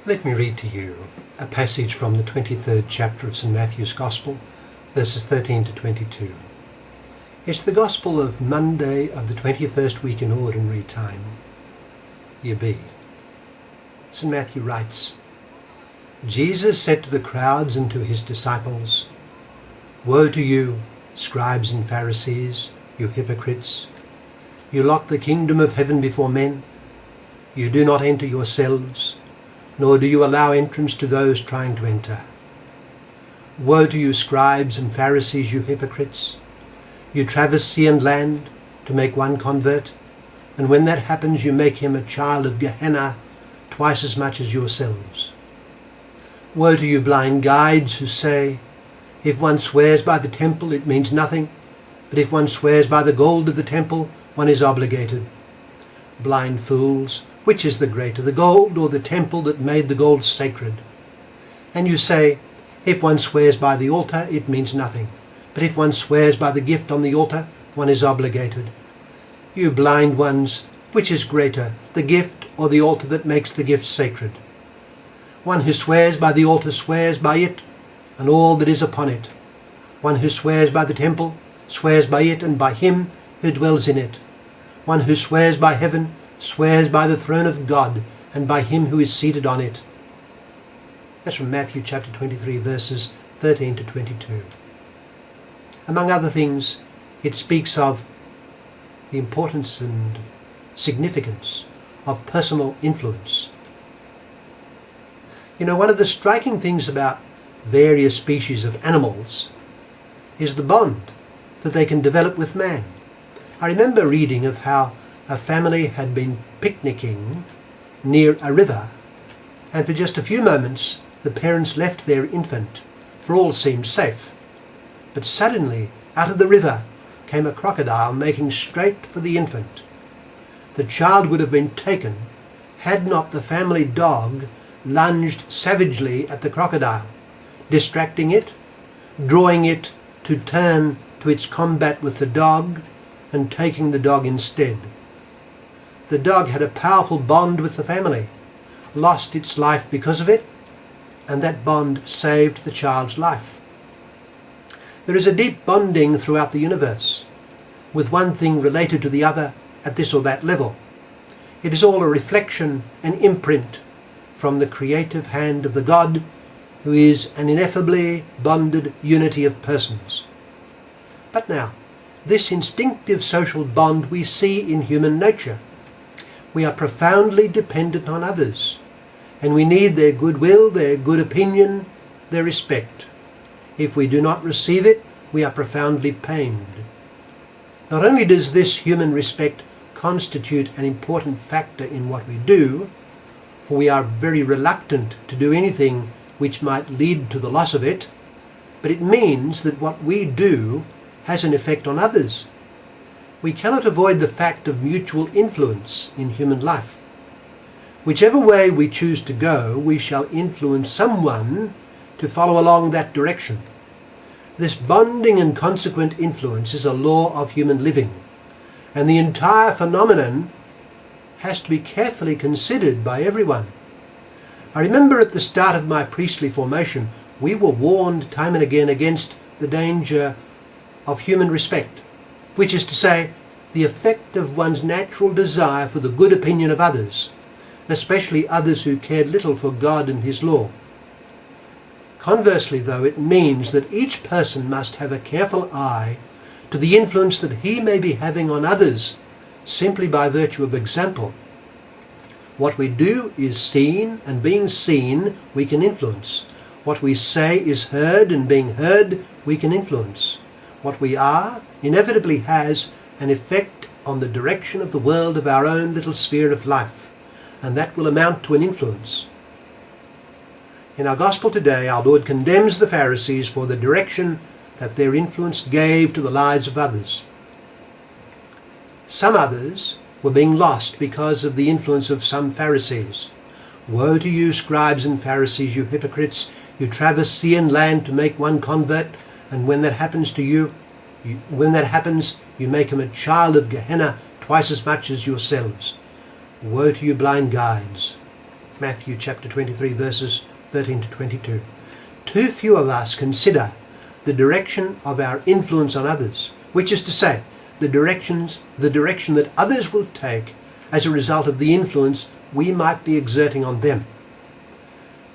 Let me read to you a passage from the 23rd chapter of St. Matthew's Gospel, verses 13 to 22. It's the Gospel of Monday of the 21st week in Ordinary Time, Year B. St. Matthew writes, Jesus said to the crowds and to his disciples, "Woe to you, scribes and Pharisees, you hypocrites! You lock the kingdom of heaven before men. You do not enter yourselves, nor do you allow entrance to those trying to enter. Woe to you, scribes and Pharisees, you hypocrites! You traverse sea and land to make one convert, and when that happens you make him a child of Gehenna twice as much as yourselves. Woe to you, blind guides, who say, if one swears by the temple it means nothing, but if one swears by the gold of the temple one is obligated. Blind fools, which is the greater, the gold or the temple that made the gold sacred? And you say, if one swears by the altar, it means nothing. But if one swears by the gift on the altar, one is obligated. You blind ones, which is greater, the gift or the altar that makes the gift sacred? One who swears by the altar swears by it and all that is upon it. One who swears by the temple swears by it and by him who dwells in it. One who swears by heaven swears by the throne of God and by him who is seated on it." That's from Matthew chapter 23, verses 13 to 22. Among other things, it speaks of the importance and significance of personal influence. You know, one of the striking things about various species of animals is the bond that they can develop with man. I remember reading of how a family had been picnicking near a river, and for just a few moments the parents left their infant, for all seemed safe. But suddenly, out of the river came a crocodile making straight for the infant. The child would have been taken had not the family dog lunged savagely at the crocodile, distracting it, drawing it to turn to its combat with the dog, and taking the dog instead. The dog had a powerful bond with the family, lost its life because of it, and that bond saved the child's life. There is a deep bonding throughout the universe, with one thing related to the other at this or that level. It is all a reflection, an imprint from the creative hand of the God who is an ineffably bonded unity of persons. But now, this instinctive social bond we see in human nature. We are profoundly dependent on others, and we need their goodwill, their good opinion, their respect. If we do not receive it, we are profoundly pained. Not only does this human respect constitute an important factor in what we do, for we are very reluctant to do anything which might lead to the loss of it, but it means that what we do has an effect on others. We cannot avoid the fact of mutual influence in human life. Whichever way we choose to go, we shall influence someone to follow along that direction. This bonding and consequent influence is a law of human living, and the entire phenomenon has to be carefully considered by everyone. I remember at the start of my priestly formation, we were warned time and again against the danger of human respect, which is to say, the effect of one's natural desire for the good opinion of others, especially others who cared little for God and his law. Conversely, though, it means that each person must have a careful eye to the influence that he may be having on others simply by virtue of example. What we do is seen, and being seen, we can influence. What we say is heard, and being heard, we can influence. What we are inevitably has an effect on the direction of the world of our own little sphere of life, and that will amount to an influence. In our Gospel today, our Lord condemns the Pharisees for the direction that their influence gave to the lives of others. Some others were being lost because of the influence of some Pharisees. "Woe to you, scribes and Pharisees, you hypocrites! You traverse sea and land to make one convert, and when that happens, you make him a child of Gehenna twice as much as yourselves. Woe to you, blind guides!" Matthew chapter 23 verses 13 to 22. Too few of us consider the direction of our influence on others, which is to say, the direction that others will take as a result of the influence we might be exerting on them.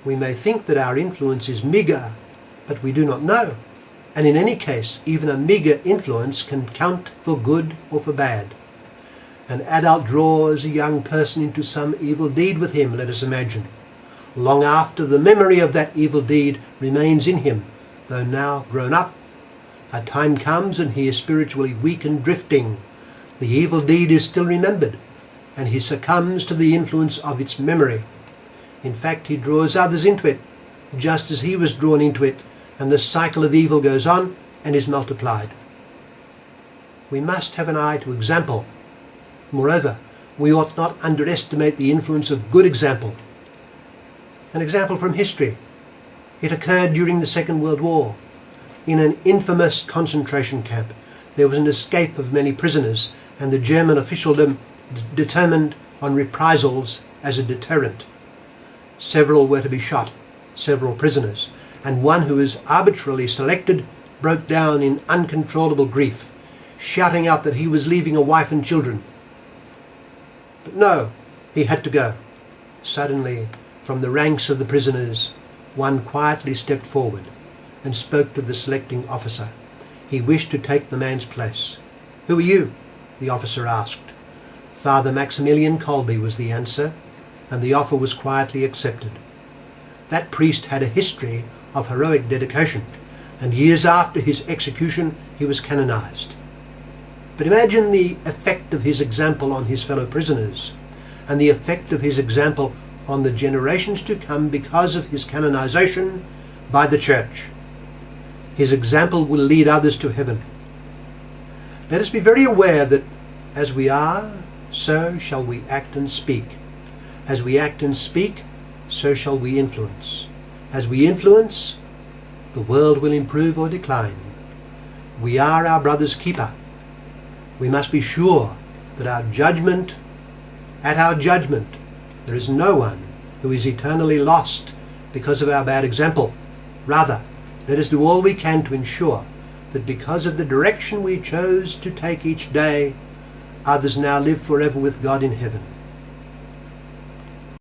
We may think that our influence is meagre, but we do not know. And in any case, even a meagre influence can count for good or for bad. An adult draws a young person into some evil deed with him, let us imagine. Long after the memory of that evil deed remains in him, though now grown up, a time comes and he is spiritually weak and drifting. The evil deed is still remembered, and he succumbs to the influence of its memory. In fact, he draws others into it, just as he was drawn into it, and the cycle of evil goes on and is multiplied. We must have an eye to example. Moreover, we ought not underestimate the influence of good example. An example from history. It occurred during the Second World War. In an infamous concentration camp, there was an escape of many prisoners, and the German officialdom determined on reprisals as a deterrent. Several were to be shot, several prisoners, and one who was arbitrarily selected broke down in uncontrollable grief, shouting out that he was leaving a wife and children. But no, he had to go. Suddenly, from the ranks of the prisoners, one quietly stepped forward and spoke to the selecting officer. He wished to take the man's place. "Who are you?" the officer asked. "Father Maximilian Kolbe," was the answer, and the offer was quietly accepted. That priest had a history of heroic dedication, and years after his execution he was canonized. But imagine the effect of his example on his fellow prisoners, and the effect of his example on the generations to come because of his canonization by the Church. His example will lead others to heaven. Let us be very aware that as we are, so shall we act and speak. As we act and speak, so shall we influence. As we influence, the world will improve or decline. We are our brother's keeper. We must be sure that at our judgment, there is no one who is eternally lost because of our bad example. Rather, let us do all we can to ensure that because of the direction we chose to take each day, others now live forever with God in heaven.